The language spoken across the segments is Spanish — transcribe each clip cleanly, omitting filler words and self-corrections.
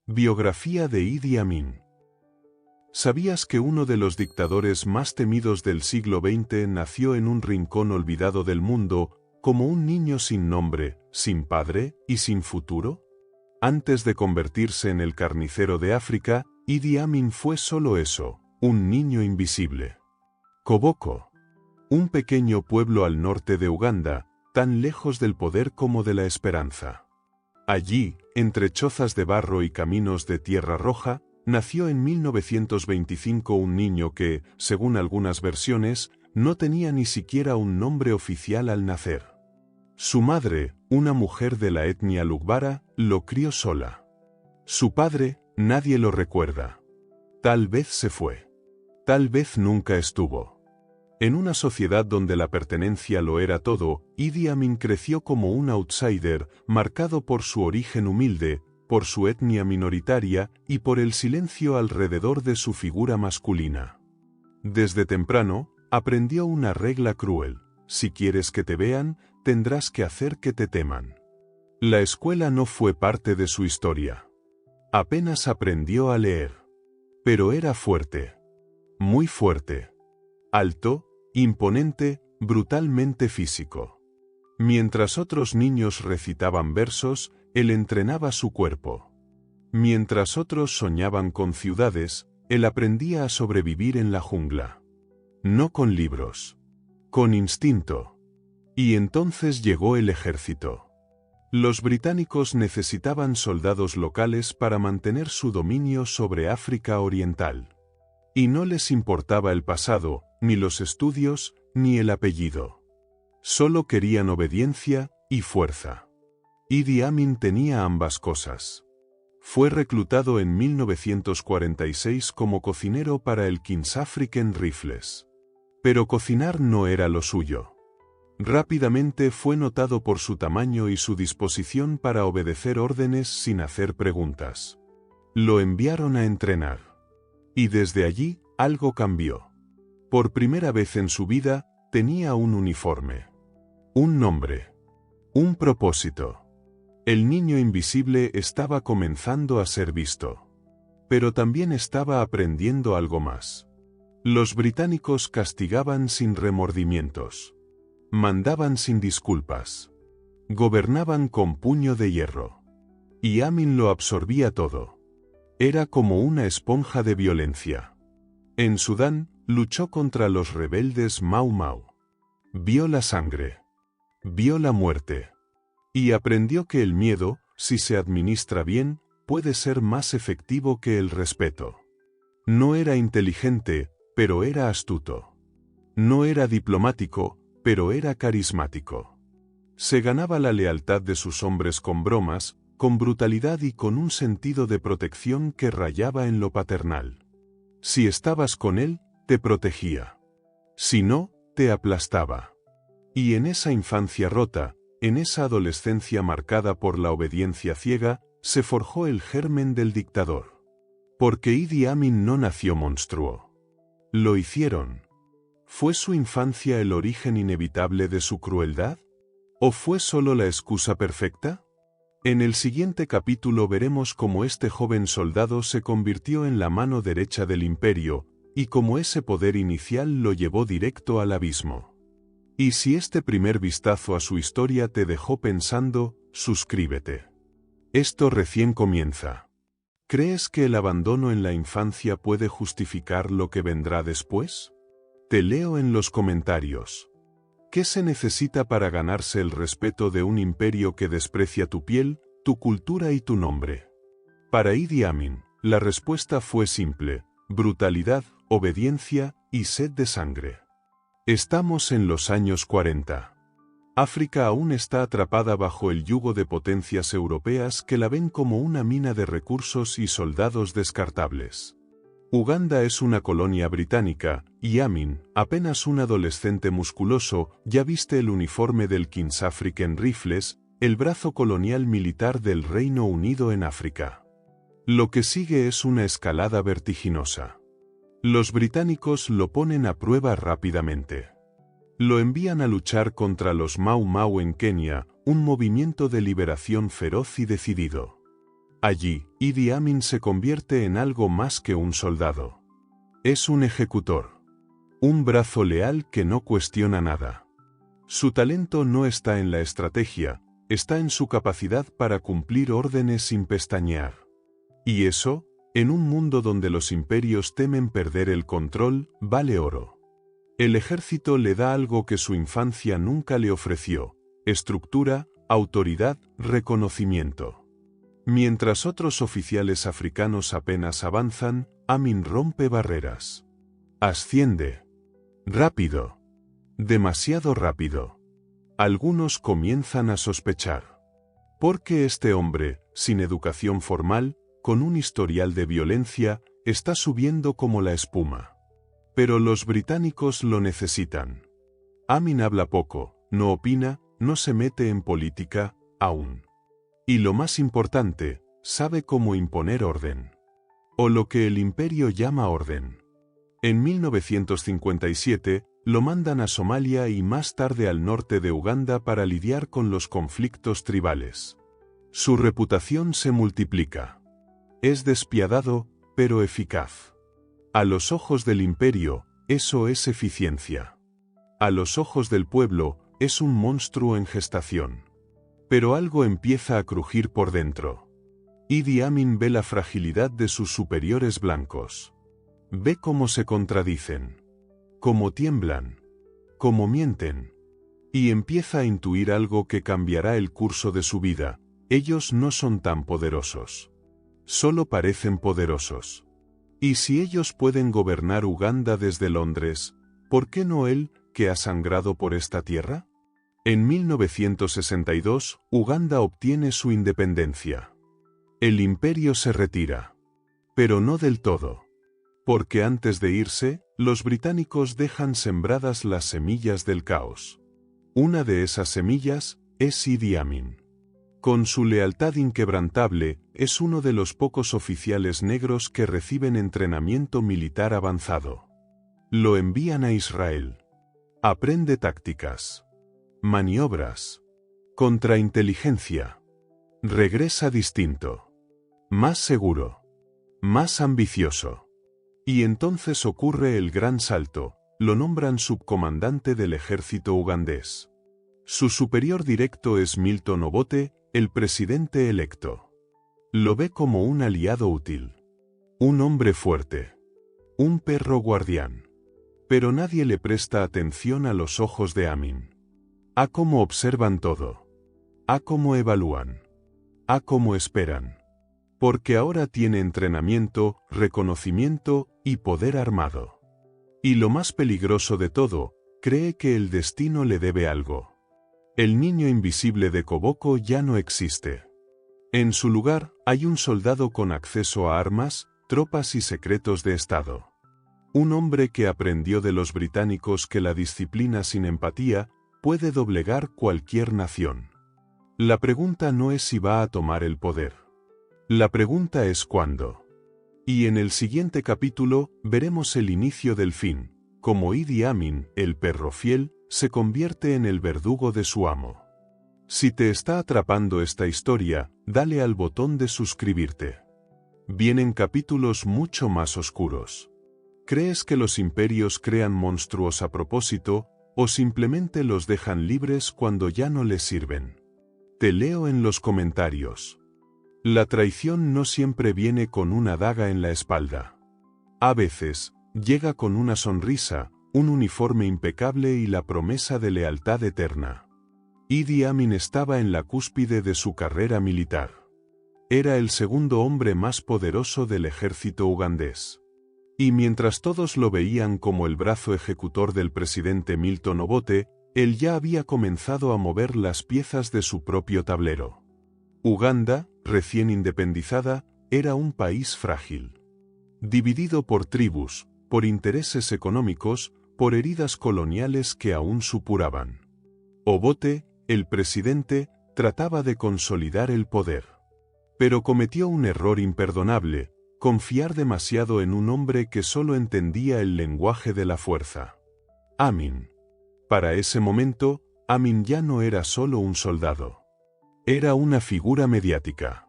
Biografía de Idi Amin. ¿Sabías que uno de los dictadores más temidos del siglo XX nació en un rincón olvidado del mundo, como un niño sin nombre, sin padre y sin futuro? Antes de convertirse en el carnicero de África, Idi Amin fue solo eso, un niño invisible. Koboko. Un pequeño pueblo al norte de Uganda, tan lejos del poder como de la esperanza. Allí, entre chozas de barro y caminos de tierra roja, nació en 1925 un niño que, según algunas versiones, no tenía ni siquiera un nombre oficial al nacer. Su madre, una mujer de la etnia Lugbara, lo crió sola. Su padre, nadie lo recuerda. Tal vez se fue. Tal vez nunca estuvo. En una sociedad donde la pertenencia lo era todo, Idi Amin creció como un outsider, marcado por su origen humilde, por su etnia minoritaria y por el silencio alrededor de su figura masculina. Desde temprano, aprendió una regla cruel: si quieres que te vean, tendrás que hacer que te teman. La escuela no fue parte de su historia. Apenas aprendió a leer. Pero era fuerte. Muy fuerte. Alto, imponente, brutalmente físico. Mientras otros niños recitaban versos, él entrenaba su cuerpo. Mientras otros soñaban con ciudades, él aprendía a sobrevivir en la jungla. No con libros. Con instinto. Y entonces llegó el ejército. Los británicos necesitaban soldados locales para mantener su dominio sobre África Oriental. Y no les importaba el pasado, ni los estudios, ni el apellido. Solo querían obediencia y fuerza. Idi Amin tenía ambas cosas. Fue reclutado en 1946 como cocinero para el King's African Rifles. Pero cocinar no era lo suyo. Rápidamente fue notado por su tamaño y su disposición para obedecer órdenes sin hacer preguntas. Lo enviaron a entrenar. Y desde allí, algo cambió. Por primera vez en su vida, tenía un uniforme. Un nombre. Un propósito. El niño invisible estaba comenzando a ser visto. Pero también estaba aprendiendo algo más. Los británicos castigaban sin remordimientos. Mandaban sin disculpas. Gobernaban con puño de hierro. Y Amin lo absorbía todo. Era como una esponja de violencia. En Sudán, luchó contra los rebeldes Mau Mau. Vio la sangre. Vio la muerte. Y aprendió que el miedo, si se administra bien, puede ser más efectivo que el respeto. No era inteligente, pero era astuto. No era diplomático, pero era carismático. Se ganaba la lealtad de sus hombres con bromas, con brutalidad y con un sentido de protección que rayaba en lo paternal. Si estabas con él, te protegía. Si no, te aplastaba. Y en esa infancia rota, en esa adolescencia marcada por la obediencia ciega, se forjó el germen del dictador. Porque Idi Amin no nació monstruo. Lo hicieron. ¿Fue su infancia el origen inevitable de su crueldad? ¿O fue solo la excusa perfecta? En el siguiente capítulo veremos cómo este joven soldado se convirtió en la mano derecha del imperio, y cómo ese poder inicial lo llevó directo al abismo. Y si este primer vistazo a su historia te dejó pensando, suscríbete. Esto recién comienza. ¿Crees que el abandono en la infancia puede justificar lo que vendrá después? Te leo en los comentarios. ¿Qué se necesita para ganarse el respeto de un imperio que desprecia tu piel, tu cultura y tu nombre? Para Idi Amin, la respuesta fue simple: brutalidad, obediencia y sed de sangre. Estamos en los años 40. África aún está atrapada bajo el yugo de potencias europeas que la ven como una mina de recursos y soldados descartables. Uganda es una colonia británica, y Amin, apenas un adolescente musculoso, ya viste el uniforme del King's African Rifles, el brazo colonial militar del Reino Unido en África. Lo que sigue es una escalada vertiginosa. Los británicos lo ponen a prueba rápidamente. Lo envían a luchar contra los Mau Mau en Kenia, un movimiento de liberación feroz y decidido. Allí, Idi Amin se convierte en algo más que un soldado. Es un ejecutor. Un brazo leal que no cuestiona nada. Su talento no está en la estrategia, está en su capacidad para cumplir órdenes sin pestañear. Y eso, en un mundo donde los imperios temen perder el control, vale oro. El ejército le da algo que su infancia nunca le ofreció: estructura, autoridad, reconocimiento. Mientras otros oficiales africanos apenas avanzan, Amin rompe barreras. Asciende. Rápido. Demasiado rápido. Algunos comienzan a sospechar. ¿Por qué este hombre, sin educación formal, con un historial de violencia, está subiendo como la espuma? Pero los británicos lo necesitan. Amin habla poco, no opina, no se mete en política, aún. Y lo más importante, sabe cómo imponer orden. O lo que el imperio llama orden. En 1957, lo mandan a Somalia y más tarde al norte de Uganda para lidiar con los conflictos tribales. Su reputación se multiplica. Es despiadado, pero eficaz. A los ojos del imperio, eso es eficiencia. A los ojos del pueblo, es un monstruo en gestación. Pero algo empieza a crujir por dentro. Idi Amin ve la fragilidad de sus superiores blancos. Ve cómo se contradicen. Cómo tiemblan. Cómo mienten. Y empieza a intuir algo que cambiará el curso de su vida: ellos no son tan poderosos. Solo parecen poderosos. Y si ellos pueden gobernar Uganda desde Londres, ¿por qué no él, que ha sangrado por esta tierra? En 1962, Uganda obtiene su independencia. El imperio se retira. Pero no del todo. Porque antes de irse, los británicos dejan sembradas las semillas del caos. Una de esas semillas es Idi Amin. Con su lealtad inquebrantable, es uno de los pocos oficiales negros que reciben entrenamiento militar avanzado. Lo envían a Israel. Aprende tácticas. Maniobras. Contrainteligencia. Regresa distinto. Más seguro. Más ambicioso. Y entonces ocurre el gran salto: lo nombran subcomandante del ejército ugandés. Su superior directo es Milton Obote, el presidente electo. Lo ve como un aliado útil. Un hombre fuerte. Un perro guardián. Pero nadie le presta atención a los ojos de Amin. A cómo observan todo. A cómo evalúan. A cómo esperan. Porque ahora tiene entrenamiento, reconocimiento y poder armado. Y lo más peligroso de todo, cree que el destino le debe algo. El niño invisible de Koboko ya no existe. En su lugar, hay un soldado con acceso a armas, tropas y secretos de Estado. Un hombre que aprendió de los británicos que la disciplina sin empatía puede doblegar cualquier nación. La pregunta no es si va a tomar el poder. La pregunta es cuándo. Y en el siguiente capítulo, veremos el inicio del fin, como Idi Amin, el perro fiel, se convierte en el verdugo de su amo. Si te está atrapando esta historia, dale al botón de suscribirte. Vienen capítulos mucho más oscuros. ¿Crees que los imperios crean monstruos a propósito, o simplemente los dejan libres cuando ya no les sirven? Te leo en los comentarios. La traición no siempre viene con una daga en la espalda. A veces, llega con una sonrisa, un uniforme impecable y la promesa de lealtad eterna. Idi Amin estaba en la cúspide de su carrera militar. Era el segundo hombre más poderoso del ejército ugandés. Y mientras todos lo veían como el brazo ejecutor del presidente Milton Obote, él ya había comenzado a mover las piezas de su propio tablero. Uganda, recién independizada, era un país frágil. Dividido por tribus, por intereses económicos, por heridas coloniales que aún supuraban. Obote, el presidente, trataba de consolidar el poder. Pero cometió un error imperdonable: confiar demasiado en un hombre que solo entendía el lenguaje de la fuerza. Amin. Para ese momento, Amin ya no era solo un soldado. Era una figura mediática.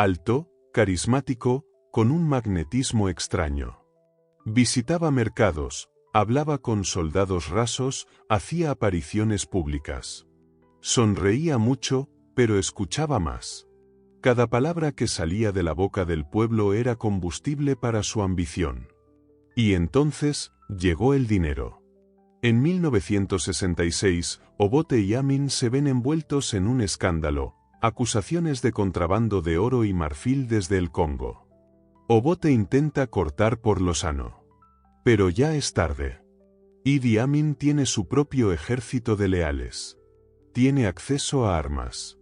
Alto, carismático, con un magnetismo extraño. Visitaba mercados, hablaba con soldados rasos, hacía apariciones públicas. Sonreía mucho, pero escuchaba más. Cada palabra que salía de la boca del pueblo era combustible para su ambición. Y entonces, llegó el dinero. En 1966, Obote y Amin se ven envueltos en un escándalo, acusaciones de contrabando de oro y marfil desde el Congo. Obote intenta cortar por lo sano. Pero ya es tarde. Idi Amin tiene su propio ejército de leales. Tiene acceso a armas.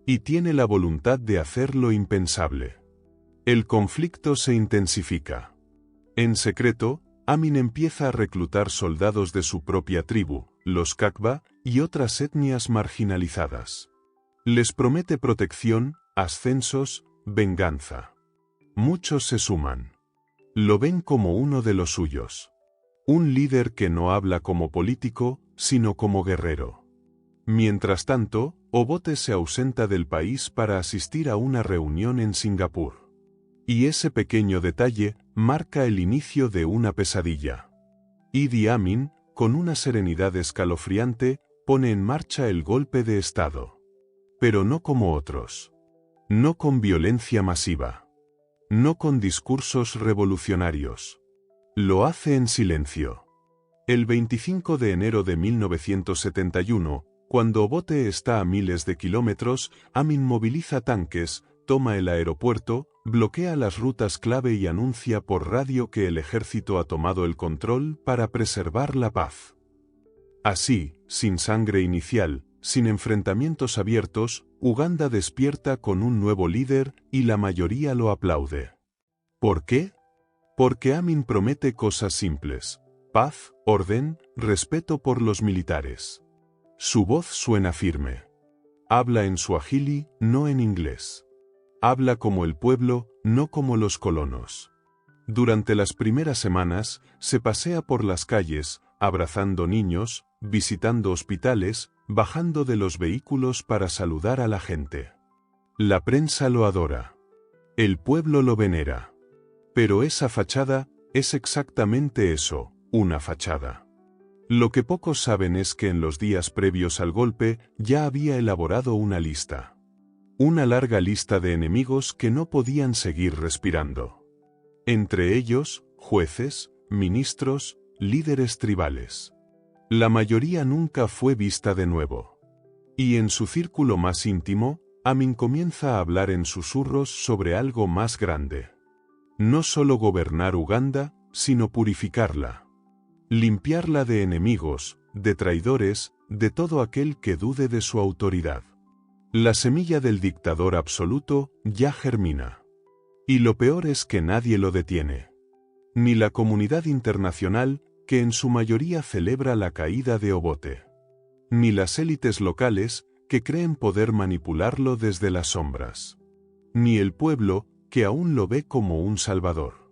Y tiene la voluntad de hacer lo impensable. El conflicto se intensifica. En secreto, Amin empieza a reclutar soldados de su propia tribu, los Kakba, y otras etnias marginalizadas. Les promete protección, ascensos, venganza. Muchos se suman. Lo ven como uno de los suyos. Un líder que no habla como político, sino como guerrero. Mientras tanto, Obote se ausenta del país para asistir a una reunión en Singapur. Y ese pequeño detalle marca el inicio de una pesadilla. Idi Amin, con una serenidad escalofriante, pone en marcha el golpe de Estado. Pero no como otros. No con violencia masiva. No con discursos revolucionarios. Lo hace en silencio. El 25 de enero de 1971, cuando Obote está a miles de kilómetros, Amin moviliza tanques, toma el aeropuerto, bloquea las rutas clave y anuncia por radio que el ejército ha tomado el control para preservar la paz. Así, sin sangre inicial, sin enfrentamientos abiertos, Uganda despierta con un nuevo líder y la mayoría lo aplaude. ¿Por qué? Porque Amin promete cosas simples: paz, orden, respeto por los militares. Su voz suena firme. Habla en suajili, no en inglés. Habla como el pueblo, no como los colonos. Durante las primeras semanas, se pasea por las calles, abrazando niños, visitando hospitales, bajando de los vehículos para saludar a la gente. La prensa lo adora. El pueblo lo venera. Pero esa fachada es exactamente eso, una fachada. Lo que pocos saben es que en los días previos al golpe ya había elaborado una lista. Una larga lista de enemigos que no podían seguir respirando. Entre ellos, jueces, ministros, líderes tribales. La mayoría nunca fue vista de nuevo. Y en su círculo más íntimo, Amin comienza a hablar en susurros sobre algo más grande. No solo gobernar Uganda, sino purificarla. Limpiarla de enemigos, de traidores, de todo aquel que dude de su autoridad. La semilla del dictador absoluto ya germina. Y lo peor es que nadie lo detiene. Ni la comunidad internacional, que en su mayoría celebra la caída de Obote. Ni las élites locales, que creen poder manipularlo desde las sombras. Ni el pueblo, que aún lo ve como un salvador.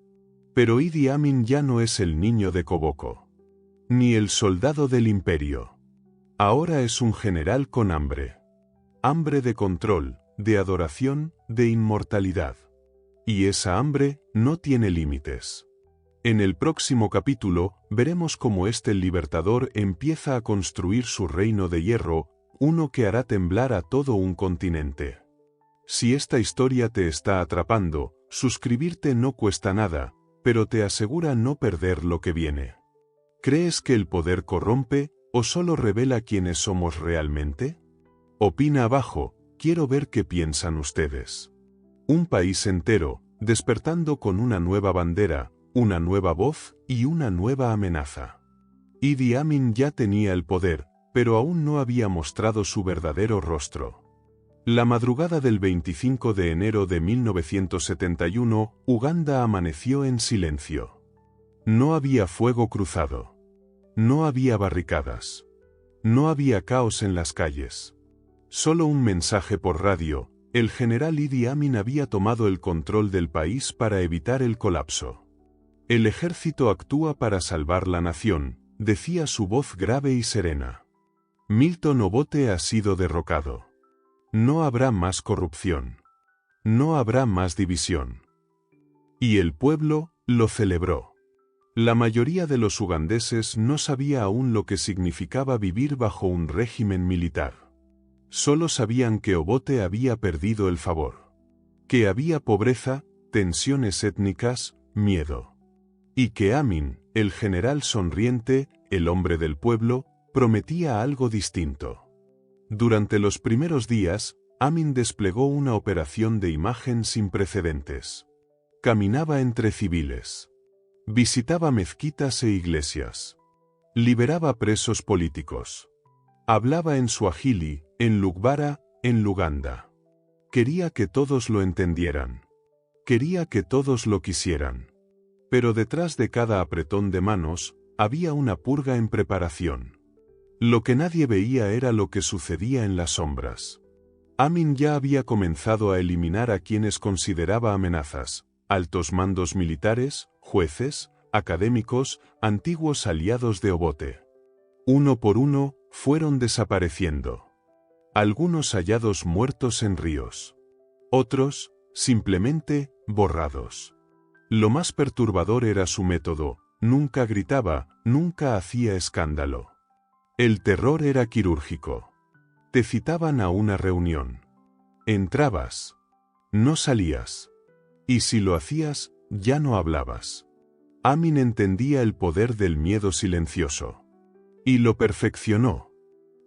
Pero Idi Amin ya no es el niño de Koboko. Ni el soldado del imperio. Ahora es un general con hambre. Hambre de control, de adoración, de inmortalidad. Y esa hambre no tiene límites. En el próximo capítulo, veremos cómo este libertador empieza a construir su reino de hierro, uno que hará temblar a todo un continente. Si esta historia te está atrapando, suscribirte no cuesta nada, pero te asegura no perder lo que viene. ¿Crees que el poder corrompe, o solo revela quiénes somos realmente? Opina abajo, quiero ver qué piensan ustedes. Un país entero, despertando con una nueva bandera, una nueva voz y una nueva amenaza. Idi Amin ya tenía el poder, pero aún no había mostrado su verdadero rostro. La madrugada del 25 de enero de 1971, Uganda amaneció en silencio. No había fuego cruzado. No había barricadas. No había caos en las calles. Solo un mensaje por radio: el general Idi Amin había tomado el control del país para evitar el colapso. El ejército actúa para salvar la nación, decía su voz grave y serena. Milton Obote ha sido derrocado. No habrá más corrupción. No habrá más división. Y el pueblo lo celebró. La mayoría de los ugandeses no sabía aún lo que significaba vivir bajo un régimen militar. Solo sabían que Obote había perdido el favor. Que había pobreza, tensiones étnicas, miedo. Y que Amin, el general sonriente, el hombre del pueblo, prometía algo distinto. Durante los primeros días, Amin desplegó una operación de imagen sin precedentes. Caminaba entre civiles. Visitaba mezquitas e iglesias. Liberaba presos políticos. Hablaba en suajili, en lugbara, en luganda. Quería que todos lo entendieran. Quería que todos lo quisieran. Pero detrás de cada apretón de manos, había una purga en preparación. Lo que nadie veía era lo que sucedía en las sombras. Amin ya había comenzado a eliminar a quienes consideraba amenazas, altos mandos militares, jueces, académicos, antiguos aliados de Obote. Uno por uno, fueron desapareciendo. Algunos hallados muertos en ríos. Otros, simplemente, borrados. Lo más perturbador era su método: nunca gritaba, nunca hacía escándalo. El terror era quirúrgico. Te citaban a una reunión. Entrabas. No salías. Y si lo hacías, ya no hablabas. Amin entendía el poder del miedo silencioso. Y lo perfeccionó.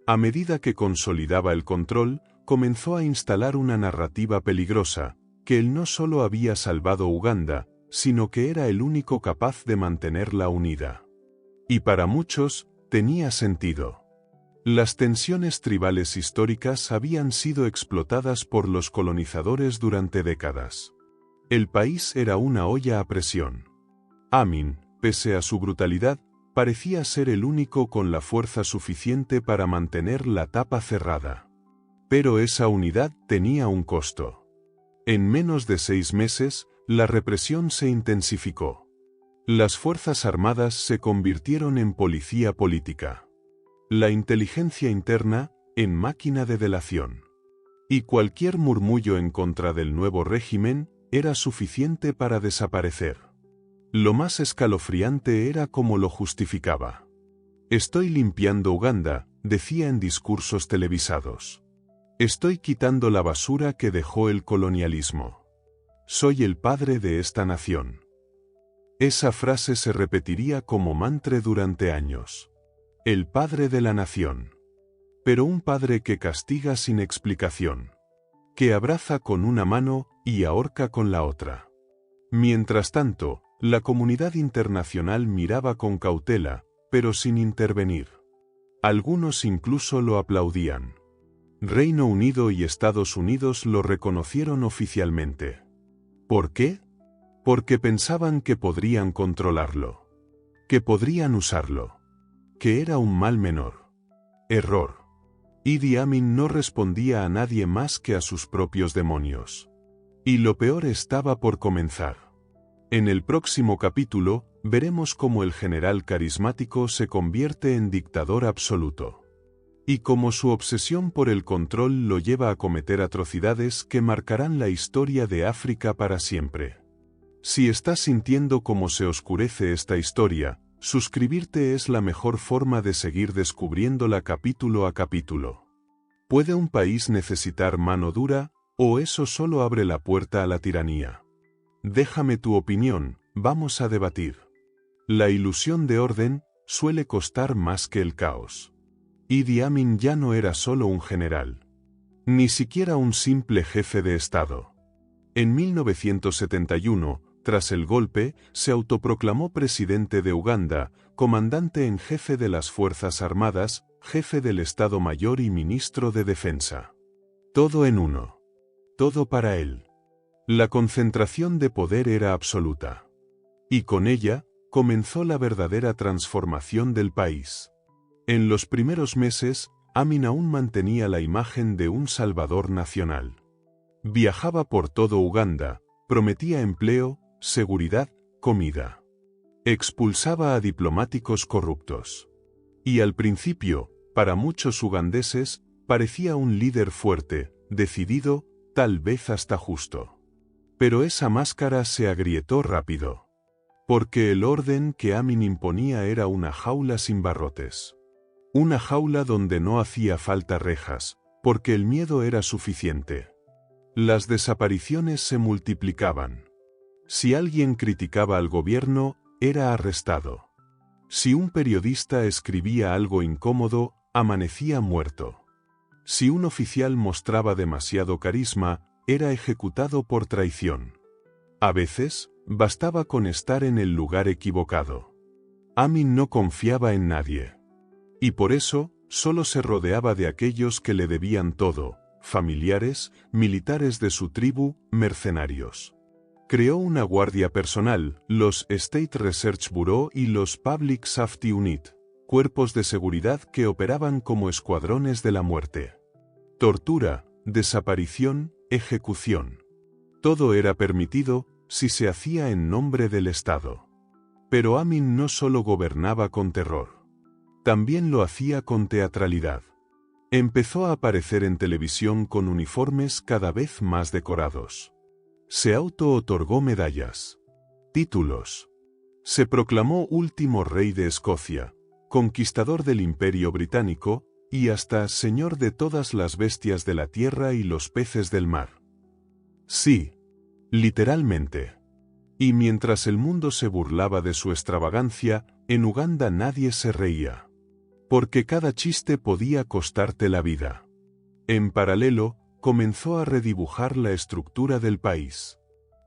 A medida que consolidaba el control, comenzó a instalar una narrativa peligrosa, que él no solo había salvado Uganda, sino que era el único capaz de mantenerla unida. Y para muchos, tenía sentido. Las tensiones tribales históricas habían sido explotadas por los colonizadores durante décadas. El país era una olla a presión. Amin, pese a su brutalidad, parecía ser el único con la fuerza suficiente para mantener la tapa cerrada. Pero esa unidad tenía un costo. En menos de 6 meses, la represión se intensificó. Las fuerzas armadas se convirtieron en policía política. La inteligencia interna, en máquina de delación. Y cualquier murmullo en contra del nuevo régimen, era suficiente para desaparecer. Lo más escalofriante era cómo lo justificaba. Estoy limpiando Uganda, decía en discursos televisados. Estoy quitando la basura que dejó el colonialismo. Soy el padre de esta nación. Esa frase se repetiría como mantra durante años. El padre de la nación. Pero un padre que castiga sin explicación. Que abraza con una mano y ahorca con la otra. Mientras tanto, la comunidad internacional miraba con cautela, pero sin intervenir. Algunos incluso lo aplaudían. Reino Unido y Estados Unidos lo reconocieron oficialmente. ¿Por qué? Porque pensaban que podrían controlarlo. Que podrían usarlo. Que era un mal menor. Error. Idi Amin no respondía a nadie más que a sus propios demonios. Y lo peor estaba por comenzar. En el próximo capítulo, veremos cómo el general carismático se convierte en dictador absoluto. Y cómo su obsesión por el control lo lleva a cometer atrocidades que marcarán la historia de África para siempre. Si estás sintiendo cómo se oscurece esta historia, suscribirte es la mejor forma de seguir descubriéndola capítulo a capítulo. ¿Puede un país necesitar mano dura, o eso solo abre la puerta a la tiranía? Déjame tu opinión, vamos a debatir. La ilusión de orden suele costar más que el caos. Idi Amin ya no era solo un general. Ni siquiera un simple jefe de Estado. En 1971, tras el golpe, se autoproclamó presidente de Uganda, comandante en jefe de las Fuerzas Armadas, jefe del Estado Mayor y ministro de Defensa. Todo en uno. Todo para él. La concentración de poder era absoluta. Y con ella, comenzó la verdadera transformación del país. En los primeros meses, Amin aún mantenía la imagen de un salvador nacional. Viajaba por todo Uganda, prometía empleo, seguridad, comida. Expulsaba a diplomáticos corruptos. Y al principio, para muchos ugandeses, parecía un líder fuerte, decidido, tal vez hasta justo. Pero esa máscara se agrietó rápido. Porque el orden que Amin imponía era una jaula sin barrotes. Una jaula donde no hacía falta rejas, porque el miedo era suficiente. Las desapariciones se multiplicaban. Si alguien criticaba al gobierno, era arrestado. Si un periodista escribía algo incómodo, amanecía muerto. Si un oficial mostraba demasiado carisma, era ejecutado por traición. A veces, bastaba con estar en el lugar equivocado. Amin no confiaba en nadie. Y por eso, solo se rodeaba de aquellos que le debían todo, familiares, militares de su tribu, mercenarios. Creó una guardia personal, los State Research Bureau y los Public Safety Unit, cuerpos de seguridad que operaban como escuadrones de la muerte. Tortura, desaparición, ejecución. Todo era permitido si se hacía en nombre del Estado. Pero Amin no solo gobernaba con terror. También lo hacía con teatralidad. Empezó a aparecer en televisión con uniformes cada vez más decorados. Se auto-otorgó medallas, títulos. Se proclamó último rey de Escocia, conquistador del Imperio Británico, y hasta señor de todas las bestias de la tierra y los peces del mar. Sí, literalmente. Y mientras el mundo se burlaba de su extravagancia, en Uganda nadie se reía. Porque cada chiste podía costarte la vida. En paralelo, comenzó a redibujar la estructura del país.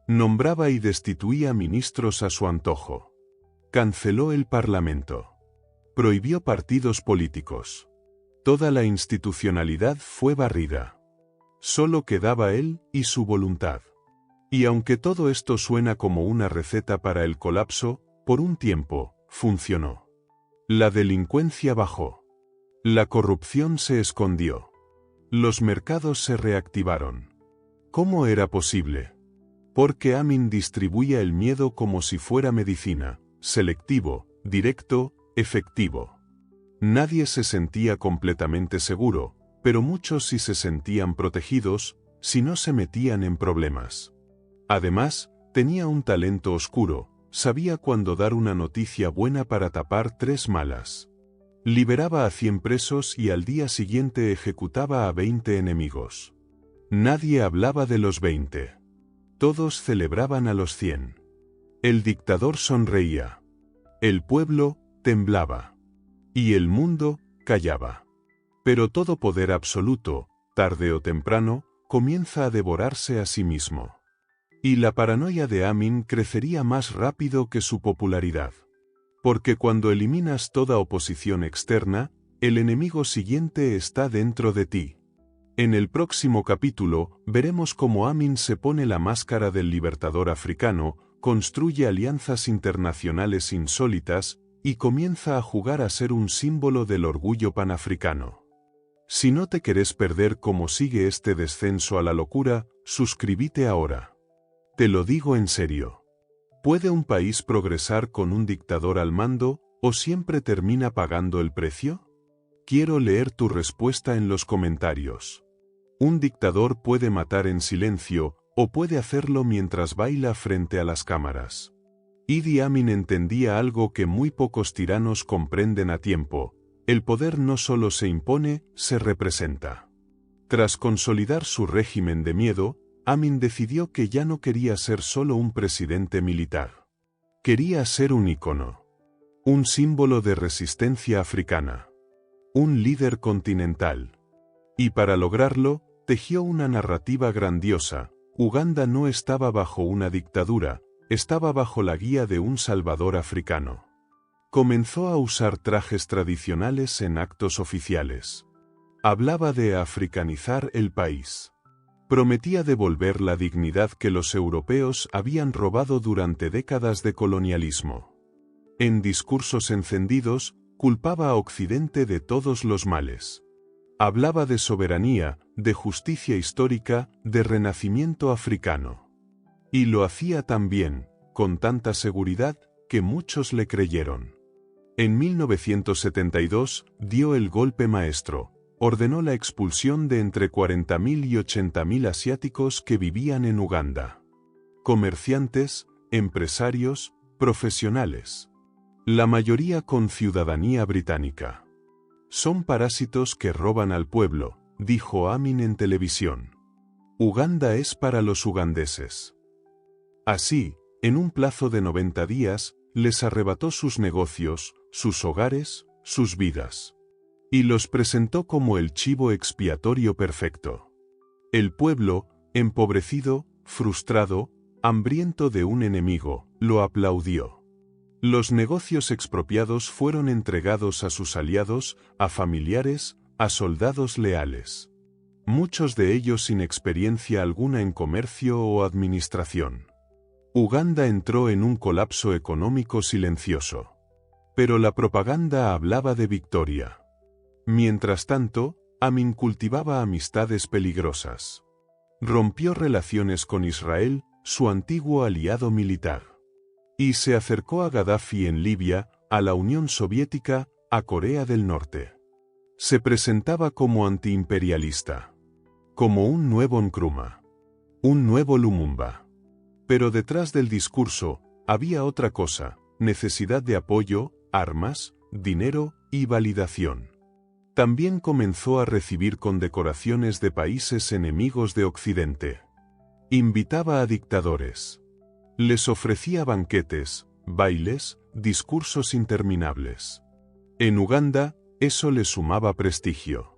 Nombraba y destituía ministros a su antojo. Canceló el parlamento. Prohibió partidos políticos. Toda la institucionalidad fue barrida. Solo quedaba él y su voluntad. Y aunque todo esto suena como una receta para el colapso, por un tiempo, funcionó. La delincuencia bajó. La corrupción se escondió. Los mercados se reactivaron. ¿Cómo era posible? Porque Amin distribuía el miedo como si fuera medicina, selectivo, directo, efectivo. Nadie se sentía completamente seguro, pero muchos sí se sentían protegidos, si no se metían en problemas. Además, tenía un talento oscuro, sabía cuándo dar una noticia buena para tapar 3 malas. Liberaba a 100 presos y al día siguiente ejecutaba a 20 enemigos. Nadie hablaba de los 20. Todos celebraban a los 100. El dictador sonreía. El pueblo temblaba. Y el mundo callaba. Pero todo poder absoluto, tarde o temprano, comienza a devorarse a sí mismo. Y la paranoia de Amin crecería más rápido que su popularidad. Porque cuando eliminas toda oposición externa, el enemigo siguiente está dentro de ti. En el próximo capítulo, veremos cómo Amin se pone la máscara del libertador africano, construye alianzas internacionales insólitas, y comienza a jugar a ser un símbolo del orgullo panafricano. Si no te querés perder cómo sigue este descenso a la locura, suscríbete ahora. Te lo digo en serio. ¿Puede un país progresar con un dictador al mando, o siempre termina pagando el precio? Quiero leer tu respuesta en los comentarios. Un dictador puede matar en silencio, o puede hacerlo mientras baila frente a las cámaras. Idi Amin entendía algo que muy pocos tiranos comprenden a tiempo: el poder no solo se impone, se representa. Tras consolidar su régimen de miedo, Amin decidió que ya no quería ser solo un presidente militar. Quería ser un ícono. Un símbolo de resistencia africana. Un líder continental. Y para lograrlo, tejió una narrativa grandiosa. Uganda no estaba bajo una dictadura, estaba bajo la guía de un salvador africano. Comenzó a usar trajes tradicionales en actos oficiales. Hablaba de africanizar el país. Prometía devolver la dignidad que los europeos habían robado durante décadas de colonialismo. En discursos encendidos, culpaba a Occidente de todos los males. Hablaba de soberanía, de justicia histórica, de renacimiento africano. Y lo hacía tan bien, con tanta seguridad, que muchos le creyeron. En 1972, dio el golpe maestro, ordenó la expulsión de entre 40.000 y 80.000 asiáticos que vivían en Uganda. Comerciantes, empresarios, profesionales. La mayoría con ciudadanía británica. Son parásitos que roban al pueblo, dijo Amin en televisión. Uganda es para los ugandeses. Así, en un plazo de 90 días, les arrebató sus negocios, sus hogares, sus vidas. Y los presentó como el chivo expiatorio perfecto. El pueblo, empobrecido, frustrado, hambriento de un enemigo, lo aplaudió. Los negocios expropiados fueron entregados a sus aliados, a familiares, a soldados leales. Muchos de ellos sin experiencia alguna en comercio o administración. Uganda entró en un colapso económico silencioso. Pero la propaganda hablaba de victoria. Mientras tanto, Amin cultivaba amistades peligrosas. Rompió relaciones con Israel, su antiguo aliado militar. Y se acercó a Gaddafi en Libia, a la Unión Soviética, a Corea del Norte. Se presentaba como antiimperialista. Como un nuevo Nkrumah. Un nuevo Lumumba. Pero detrás del discurso, había otra cosa: necesidad de apoyo, armas, dinero y validación. También comenzó a recibir condecoraciones de países enemigos de Occidente. Invitaba a dictadores. Les ofrecía banquetes, bailes, discursos interminables. En Uganda, eso le sumaba prestigio.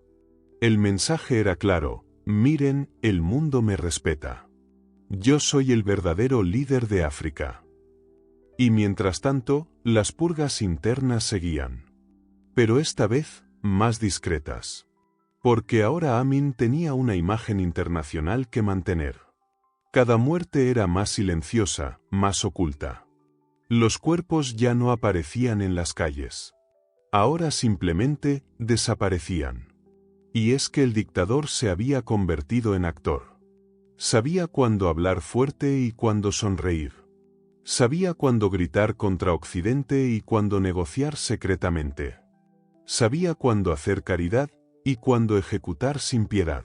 El mensaje era claro: miren, el mundo me respeta. Yo soy el verdadero líder de África. Y mientras tanto, las purgas internas seguían. Pero esta vez, más discretas. Porque ahora Amin tenía una imagen internacional que mantener. Cada muerte era más silenciosa, más oculta. Los cuerpos ya no aparecían en las calles. Ahora simplemente desaparecían. Y es que el dictador se había convertido en actor. Sabía cuándo hablar fuerte y cuándo sonreír. Sabía cuándo gritar contra Occidente y cuándo negociar secretamente. Sabía cuándo hacer caridad y cuándo ejecutar sin piedad.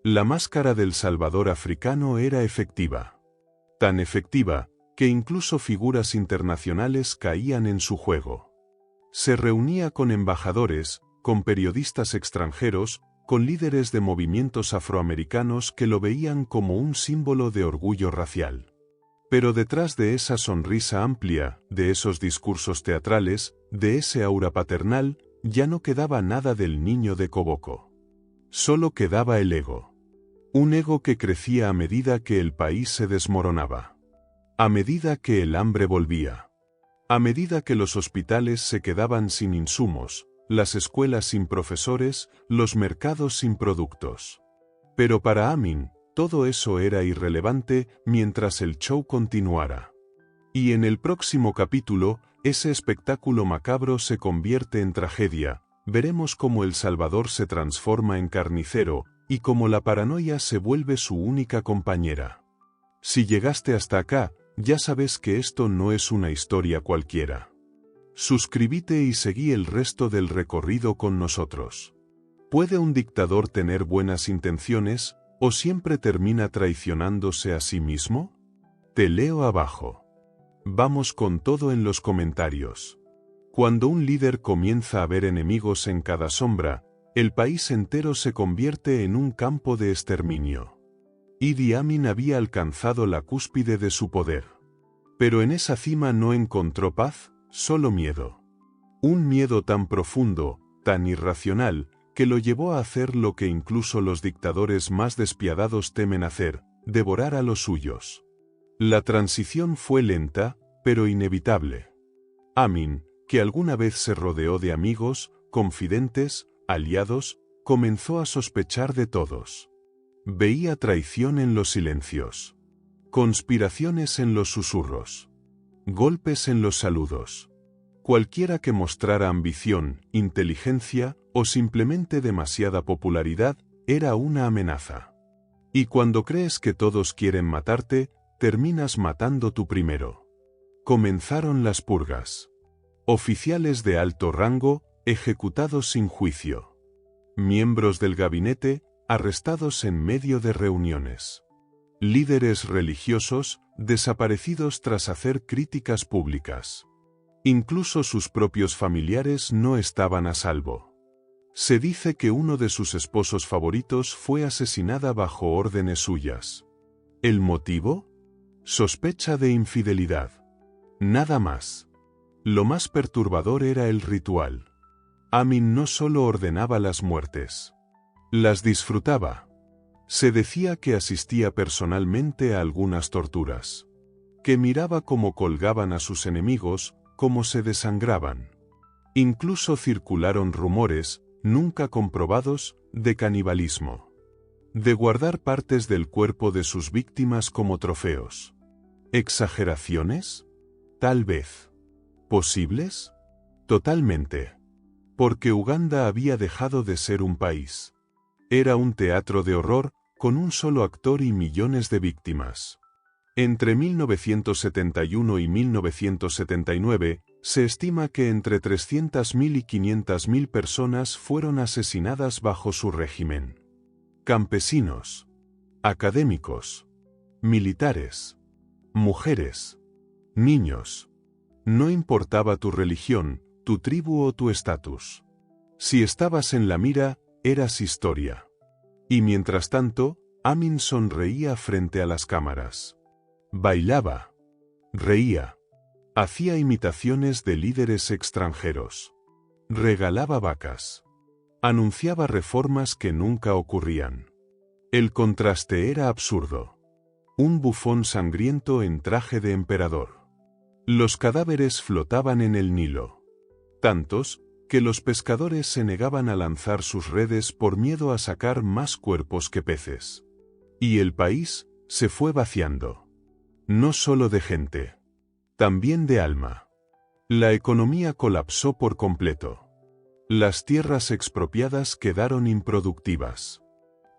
La máscara del salvador africano era efectiva. Tan efectiva, que incluso figuras internacionales caían en su juego. Se reunía con embajadores, con periodistas extranjeros, con líderes de movimientos afroamericanos que lo veían como un símbolo de orgullo racial. Pero detrás de esa sonrisa amplia, de esos discursos teatrales, de ese aura paternal, ya no quedaba nada del niño de Koboko. Solo quedaba el ego. Un ego que crecía a medida que el país se desmoronaba. A medida que el hambre volvía. A medida que los hospitales se quedaban sin insumos, las escuelas sin profesores, los mercados sin productos. Pero para Amin, todo eso era irrelevante mientras el show continuara. Y en el próximo capítulo, ese espectáculo macabro se convierte en tragedia. Veremos cómo El Salvador se transforma en carnicero, y cómo la paranoia se vuelve su única compañera. Si llegaste hasta acá, ya sabes que esto no es una historia cualquiera. Suscríbete y seguí el resto del recorrido con nosotros. ¿Puede un dictador tener buenas intenciones, o siempre termina traicionándose a sí mismo? Te leo abajo. Vamos con todo en los comentarios. Cuando un líder comienza a ver enemigos en cada sombra, el país entero se convierte en un campo de exterminio. Idi Amin había alcanzado la cúspide de su poder. Pero en esa cima no encontró paz, solo miedo. Un miedo tan profundo, tan irracional, que lo llevó a hacer lo que incluso los dictadores más despiadados temen hacer: devorar a los suyos. La transición fue lenta, pero inevitable. Amin, que alguna vez se rodeó de amigos, confidentes, aliados, comenzó a sospechar de todos. Veía traición en los silencios. Conspiraciones en los susurros. Golpes en los saludos. Cualquiera que mostrara ambición, inteligencia, o simplemente demasiada popularidad, era una amenaza. Y cuando crees que todos quieren matarte, terminas matando tú primero. Comenzaron las purgas. Oficiales de alto rango, ejecutados sin juicio. miembros del gabinete arrestados en medio de reuniones, líderes religiosos desaparecidos tras hacer críticas públicas. Incluso sus propios familiares no estaban a salvo. Se dice que uno de sus esposos favoritos fue asesinada bajo órdenes suyas. ¿El motivo? Sospecha de infidelidad. Nada más. Lo más perturbador era el ritual. Amin no solo ordenaba las muertes, las disfrutaba. Se decía que asistía personalmente a algunas torturas, que miraba cómo colgaban a sus enemigos, cómo se desangraban. Incluso circularon rumores, nunca comprobados, de canibalismo, de guardar partes del cuerpo de sus víctimas como trofeos. ¿Exageraciones? Tal vez. ¿Posibles? Totalmente. Porque Uganda había dejado de ser un país. Era un teatro de horror, con un solo actor y millones de víctimas. Entre 1971 y 1979, se estima que entre 300.000 y 500.000 personas fueron asesinadas bajo su régimen. Campesinos, académicos, militares, mujeres, niños. No importaba tu religión, tu tribu o tu estatus. Si estabas en la mira, eras historia. Y mientras tanto, Amin sonreía frente a las cámaras. Bailaba. Reía. Hacía imitaciones de líderes extranjeros. Regalaba vacas. Anunciaba reformas que nunca ocurrían. El contraste era absurdo. Un bufón sangriento en traje de emperador. Los cadáveres flotaban en el Nilo. Tantos, que los pescadores se negaban a lanzar sus redes por miedo a sacar más cuerpos que peces. Y el país se fue vaciando. No solo de gente. También de alma. La economía colapsó por completo. Las tierras expropiadas quedaron improductivas.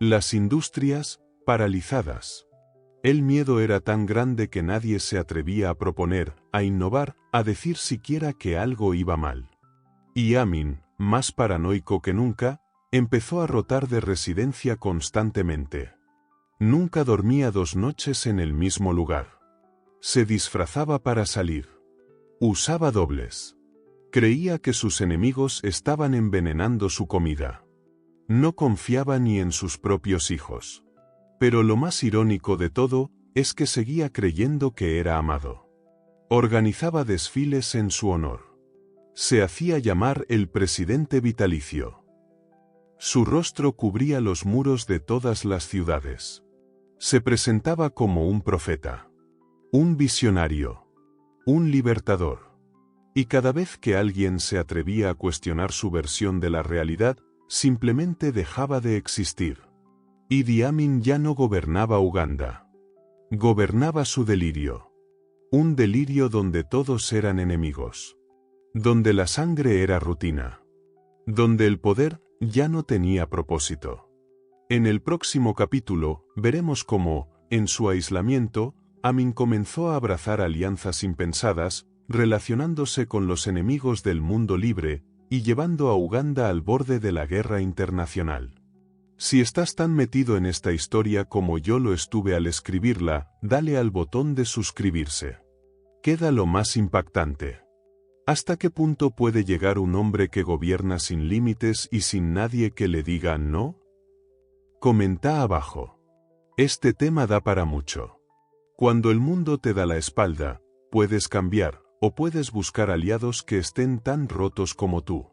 Las industrias, paralizadas. El miedo era tan grande que nadie se atrevía a proponer, a innovar, a decir siquiera que algo iba mal. Y Amin, más paranoico que nunca, empezó a rotar de residencia constantemente. Nunca dormía 2 noches en el mismo lugar. Se disfrazaba para salir. Usaba dobles. Creía que sus enemigos estaban envenenando su comida. No confiaba ni en sus propios hijos. Pero lo más irónico de todo es que seguía creyendo que era amado. Organizaba desfiles en su honor. Se hacía llamar el presidente vitalicio. Su rostro cubría los muros de todas las ciudades. Se presentaba como un profeta, un visionario, un libertador. Y cada vez que alguien se atrevía a cuestionar su versión de la realidad, simplemente dejaba de existir. Idi Amin ya no gobernaba Uganda. Gobernaba su delirio. Un delirio donde todos eran enemigos. Donde la sangre era rutina. Donde el poder ya no tenía propósito. En el próximo capítulo, veremos cómo, en su aislamiento, Amin comenzó a abrazar alianzas impensadas, relacionándose con los enemigos del mundo libre, y llevando a Uganda al borde de la guerra internacional. Si estás tan metido en esta historia como yo lo estuve al escribirla, dale al botón de suscribirse. Queda lo más impactante. ¿Hasta qué punto puede llegar un hombre que gobierna sin límites y sin nadie que le diga no? Comenta abajo. Este tema da para mucho. Cuando el mundo te da la espalda, puedes cambiar, o puedes buscar aliados que estén tan rotos como tú.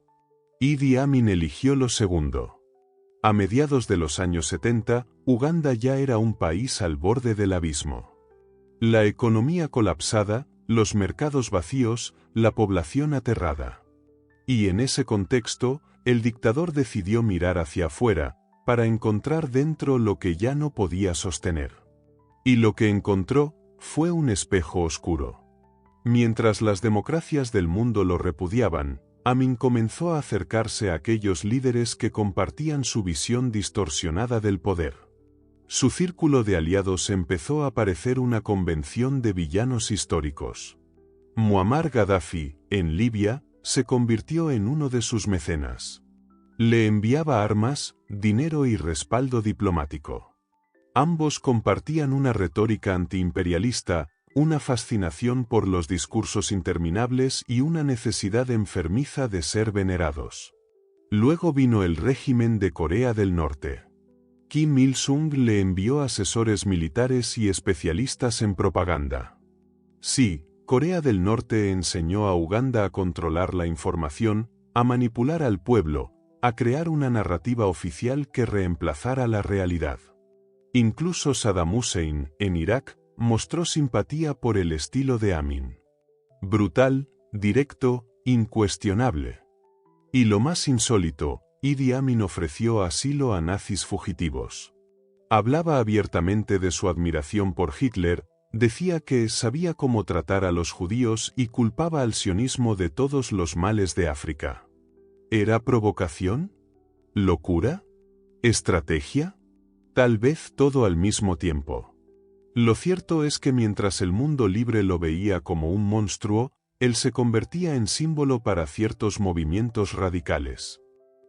Idi Amin eligió lo segundo. A mediados de los años 70, Uganda ya era un país al borde del abismo. La economía colapsada, los mercados vacíos, la población aterrada. Y en ese contexto, el dictador decidió mirar hacia afuera, para encontrar dentro lo que ya no podía sostener. Y lo que encontró fue un espejo oscuro. Mientras las democracias del mundo lo repudiaban, Amin comenzó a acercarse a aquellos líderes que compartían su visión distorsionada del poder. Su círculo de aliados empezó a parecer una convención de villanos históricos. Muammar Gaddafi, en Libia, se convirtió en uno de sus mecenas. Le enviaba armas, dinero y respaldo diplomático. Ambos compartían una retórica antiimperialista, una fascinación por los discursos interminables y una necesidad enfermiza de ser venerados. Luego vino el régimen de Corea del Norte. Kim Il-sung le envió asesores militares y especialistas en propaganda. Sí, Corea del Norte enseñó a Uganda a controlar la información, a manipular al pueblo, a crear una narrativa oficial que reemplazara la realidad. Incluso Saddam Hussein, en Irak, mostró simpatía por el estilo de Amin. Brutal, directo, incuestionable. Y lo más insólito, Idi Amin ofreció asilo a nazis fugitivos. Hablaba abiertamente de su admiración por Hitler, decía que sabía cómo tratar a los judíos y culpaba al sionismo de todos los males de África. ¿Era provocación? ¿Locura? ¿Estrategia? Tal vez todo al mismo tiempo. Lo cierto es que mientras el mundo libre lo veía como un monstruo, él se convertía en símbolo para ciertos movimientos radicales.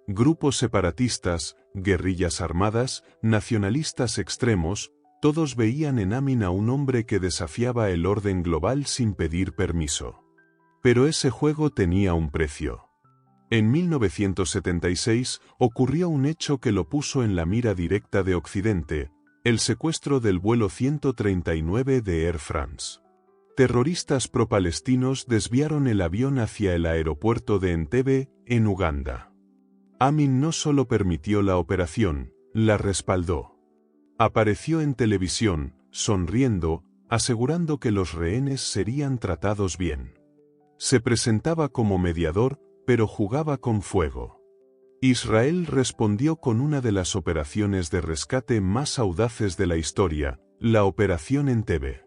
Grupos separatistas, guerrillas armadas, nacionalistas extremos, todos veían en Amin a un hombre que desafiaba el orden global sin pedir permiso. Pero ese juego tenía un precio. En 1976 ocurrió un hecho que lo puso en la mira directa de Occidente, el secuestro del vuelo 139 de Air France. Terroristas pro-palestinos desviaron el avión hacia el aeropuerto de Entebbe, en Uganda. Amin no solo permitió la operación, la respaldó. Apareció en televisión, sonriendo, asegurando que los rehenes serían tratados bien. Se presentaba como mediador, pero jugaba con fuego. Israel respondió con una de las operaciones de rescate más audaces de la historia, la Operación Entebbe.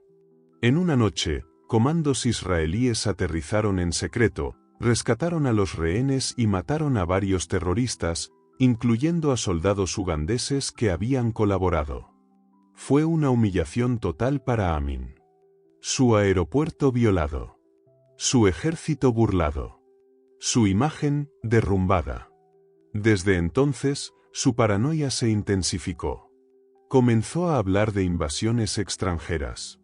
En una noche, comandos israelíes aterrizaron en secreto, rescataron a los rehenes y mataron a varios terroristas, incluyendo a soldados ugandeses que habían colaborado. Fue una humillación total para Amin. Su aeropuerto violado. Su ejército burlado. Su imagen derrumbada. Desde entonces, su paranoia se intensificó. Comenzó a hablar de invasiones extranjeras.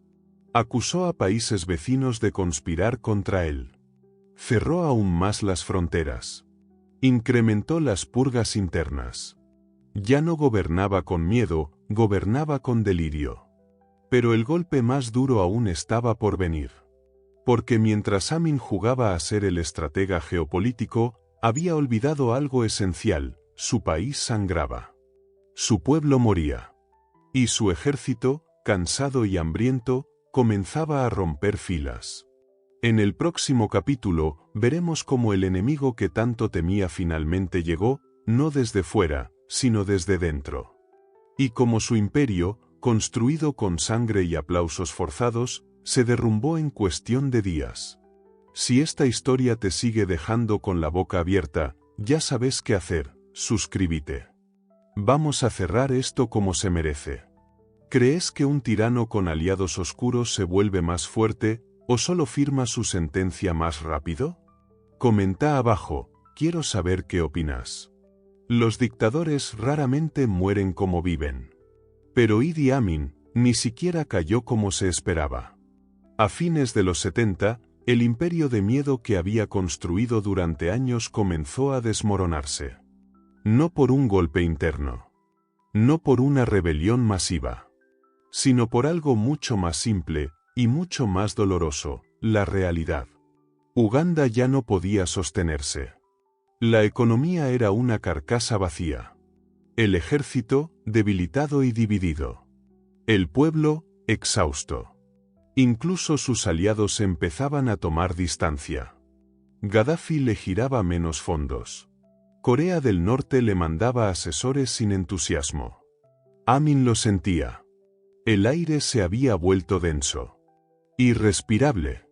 Acusó a países vecinos de conspirar contra él. Cerró aún más las fronteras. Incrementó las purgas internas. Ya no gobernaba con miedo, gobernaba con delirio. Pero el golpe más duro aún estaba por venir. Porque mientras Amin jugaba a ser el estratega geopolítico, había olvidado algo esencial: su país sangraba. Su pueblo moría. Y su ejército, cansado y hambriento, comenzaba a romper filas. En el próximo capítulo, veremos cómo el enemigo que tanto temía finalmente llegó, no desde fuera, sino desde dentro. Y cómo su imperio, construido con sangre y aplausos forzados, se derrumbó en cuestión de días. Si esta historia te sigue dejando con la boca abierta, ya sabes qué hacer: suscríbete. Vamos a cerrar esto como se merece. ¿Crees que un tirano con aliados oscuros se vuelve más fuerte, o solo firma su sentencia más rápido? Comenta abajo, quiero saber qué opinas. Los dictadores raramente mueren como viven. Pero Idi Amin ni siquiera cayó como se esperaba. A fines de los 70, el imperio de miedo que había construido durante años comenzó a desmoronarse. No por un golpe interno. No por una rebelión masiva. Sino por algo mucho más simple, y mucho más doloroso: la realidad. Uganda ya no podía sostenerse. La economía era una carcasa vacía. El ejército, debilitado y dividido. El pueblo, exhausto. Incluso sus aliados empezaban a tomar distancia. Gaddafi le giraba menos fondos. Corea del Norte le mandaba asesores sin entusiasmo. Amin lo sentía. El aire se había vuelto denso. Irrespirable.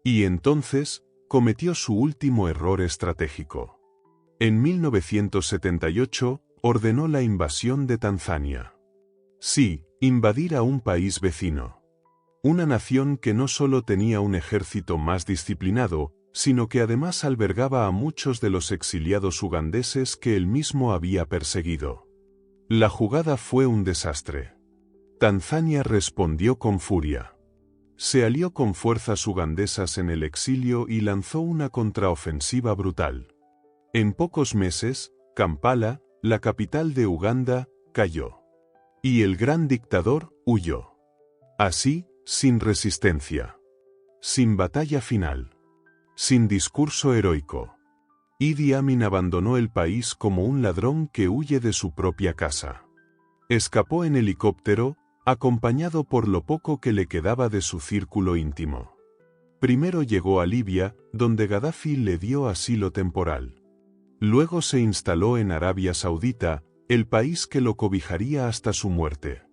Y entonces, cometió su último error estratégico. En 1978, ordenó la invasión de Tanzania. Sí, invadir a un país vecino. Una nación que no solo tenía un ejército más disciplinado, sino que además albergaba a muchos de los exiliados ugandeses que él mismo había perseguido. La jugada fue un desastre. Tanzania respondió con furia. Se alió con fuerzas ugandesas en el exilio y lanzó una contraofensiva brutal. En pocos meses, Kampala, la capital de Uganda, cayó. Y el gran dictador huyó. Así, sin resistencia. Sin batalla final. Sin discurso heroico. Idi Amin abandonó el país como un ladrón que huye de su propia casa. Escapó en helicóptero, acompañado por lo poco que le quedaba de su círculo íntimo. Primero llegó a Libia, donde Gaddafi le dio asilo temporal. Luego se instaló en Arabia Saudita, el país que lo cobijaría hasta su muerte.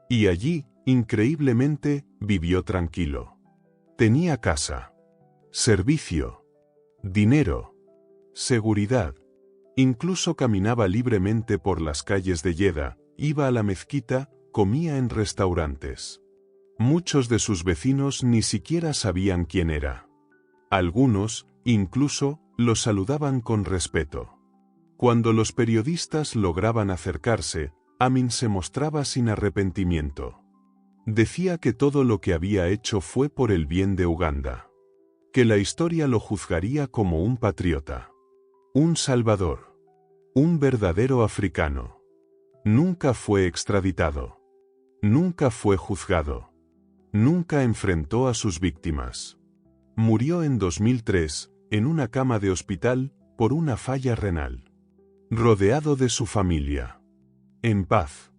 Y allí, increíblemente, vivió tranquilo. Tenía casa, servicio, dinero, seguridad. Incluso caminaba libremente por las calles de Yeda, iba a la mezquita, comía en restaurantes. Muchos de sus vecinos ni siquiera sabían quién era. Algunos, incluso, lo saludaban con respeto. Cuando los periodistas lograban acercarse, Amin se mostraba sin arrepentimiento. Decía que todo lo que había hecho fue por el bien de Uganda. Que la historia lo juzgaría como un patriota. Un salvador. Un verdadero africano. Nunca fue extraditado. Nunca fue juzgado. Nunca enfrentó a sus víctimas. Murió en 2003, en una cama de hospital, por una falla renal. Rodeado de su familia. En paz.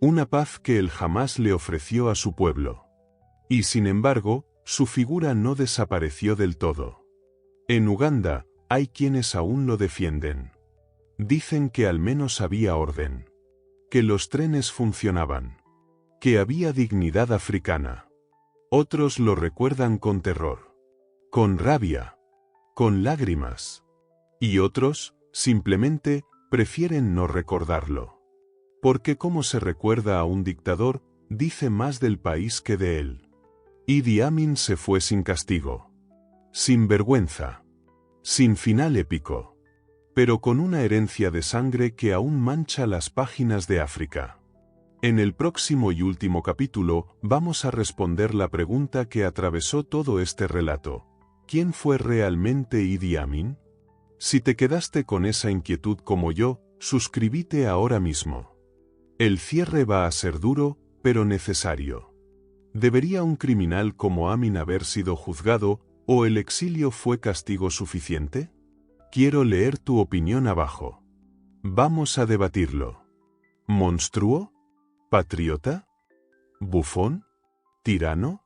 Una paz que él jamás le ofreció a su pueblo. Y sin embargo, su figura no desapareció del todo. En Uganda, hay quienes aún lo defienden. Dicen que al menos había orden. Que los trenes funcionaban. Que había dignidad africana. Otros lo recuerdan con terror. Con rabia. Con lágrimas. Y otros, simplemente, prefieren no recordarlo. Porque como se recuerda a un dictador, dice más del país que de él. Idi Amin se fue sin castigo. Sin vergüenza. Sin final épico. Pero con una herencia de sangre que aún mancha las páginas de África. En el próximo y último capítulo, vamos a responder la pregunta que atravesó todo este relato. ¿Quién fue realmente Idi Amin? Si te quedaste con esa inquietud como yo, suscríbete ahora mismo. El cierre va a ser duro, pero necesario. ¿Debería un criminal como Amin haber sido juzgado, o el exilio fue castigo suficiente? Quiero leer tu opinión abajo. Vamos a debatirlo. ¿Monstruo? ¿Patriota? ¿Bufón? ¿Tirano?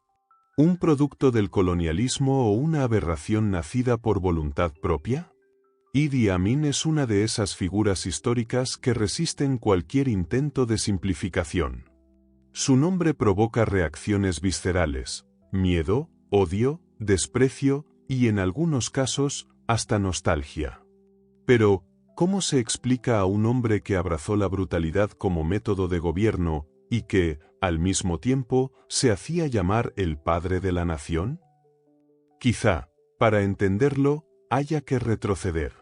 ¿Un producto del colonialismo o una aberración nacida por voluntad propia? Idi Amin es una de esas figuras históricas que resisten cualquier intento de simplificación. Su nombre provoca reacciones viscerales, miedo, odio, desprecio y, en algunos casos, hasta nostalgia. Pero, ¿cómo se explica a un hombre que abrazó la brutalidad como método de gobierno y que, al mismo tiempo, se hacía llamar el padre de la nación? Quizá, para entenderlo, haya que retroceder.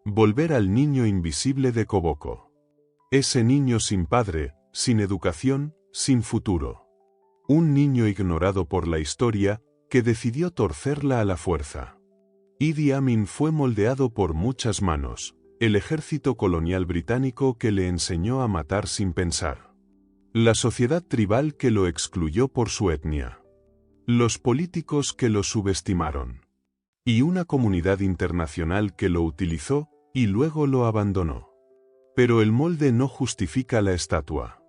Volver al niño invisible de Koboko. Ese niño sin padre, sin educación, sin futuro. Un niño ignorado por la historia, que decidió torcerla a la fuerza. Idi Amin fue moldeado por muchas manos, el ejército colonial británico que le enseñó a matar sin pensar. La sociedad tribal que lo excluyó por su etnia. Los políticos que lo subestimaron. Y una comunidad internacional que lo utilizó, y luego lo abandonó. Pero el molde no justifica la estatua.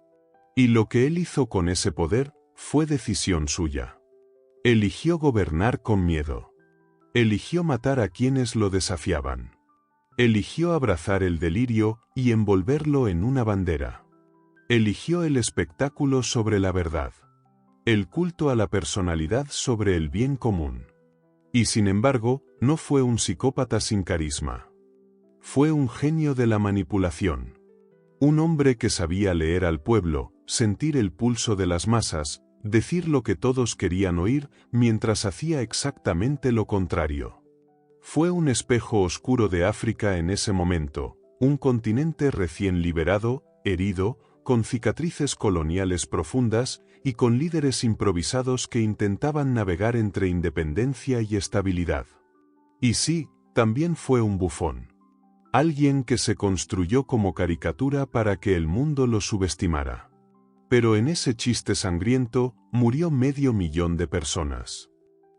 Y lo que él hizo con ese poder, fue decisión suya. Eligió gobernar con miedo. Eligió matar a quienes lo desafiaban. Eligió abrazar el delirio y envolverlo en una bandera. Eligió el espectáculo sobre la verdad. El culto a la personalidad sobre el bien común. Y sin embargo, no fue un psicópata sin carisma. Fue un genio de la manipulación. Un hombre que sabía leer al pueblo, sentir el pulso de las masas, decir lo que todos querían oír, mientras hacía exactamente lo contrario. Fue un espejo oscuro de África en ese momento, un continente recién liberado, herido, con cicatrices coloniales profundas y con líderes improvisados que intentaban navegar entre independencia y estabilidad. Y sí, también fue un bufón. Alguien que se construyó como caricatura para que el mundo lo subestimara. Pero en ese chiste sangriento, murió 500.000 de personas.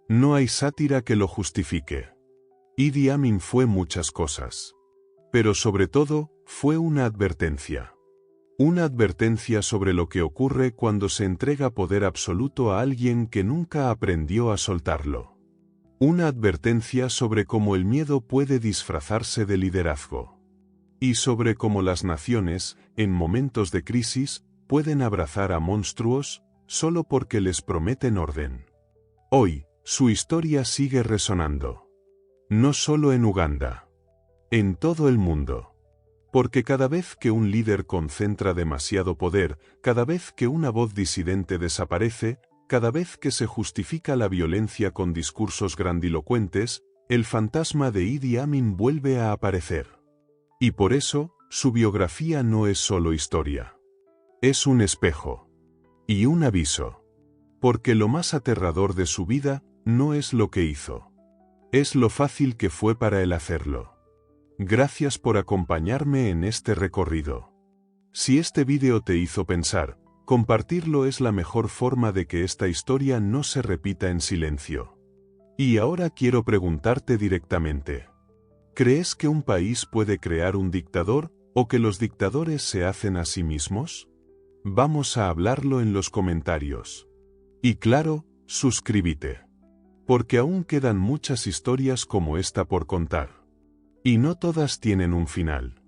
No hay sátira que lo justifique. Idi Amin fue muchas cosas. Pero sobre todo, fue una advertencia. Una advertencia sobre lo que ocurre cuando se entrega poder absoluto a alguien que nunca aprendió a soltarlo. Una advertencia sobre cómo el miedo puede disfrazarse de liderazgo. Y sobre cómo las naciones, en momentos de crisis, pueden abrazar a monstruos, solo porque les prometen orden. Hoy, su historia sigue resonando. No solo en Uganda. En todo el mundo. Porque cada vez que un líder concentra demasiado poder, cada vez que una voz disidente desaparece, cada vez que se justifica la violencia con discursos grandilocuentes, el fantasma de Idi Amin vuelve a aparecer. Y por eso, su biografía no es solo historia. Es un espejo. Y un aviso. Porque lo más aterrador de su vida, no es lo que hizo. Es lo fácil que fue para él hacerlo. Gracias por acompañarme en este recorrido. Si este vídeo te hizo pensar, compartirlo es la mejor forma de que esta historia no se repita en silencio. Y ahora quiero preguntarte directamente. ¿Crees que un país puede crear un dictador, o que los dictadores se hacen a sí mismos? Vamos a hablarlo en los comentarios. Y claro, suscríbete. Porque aún quedan muchas historias como esta por contar. Y no todas tienen un final.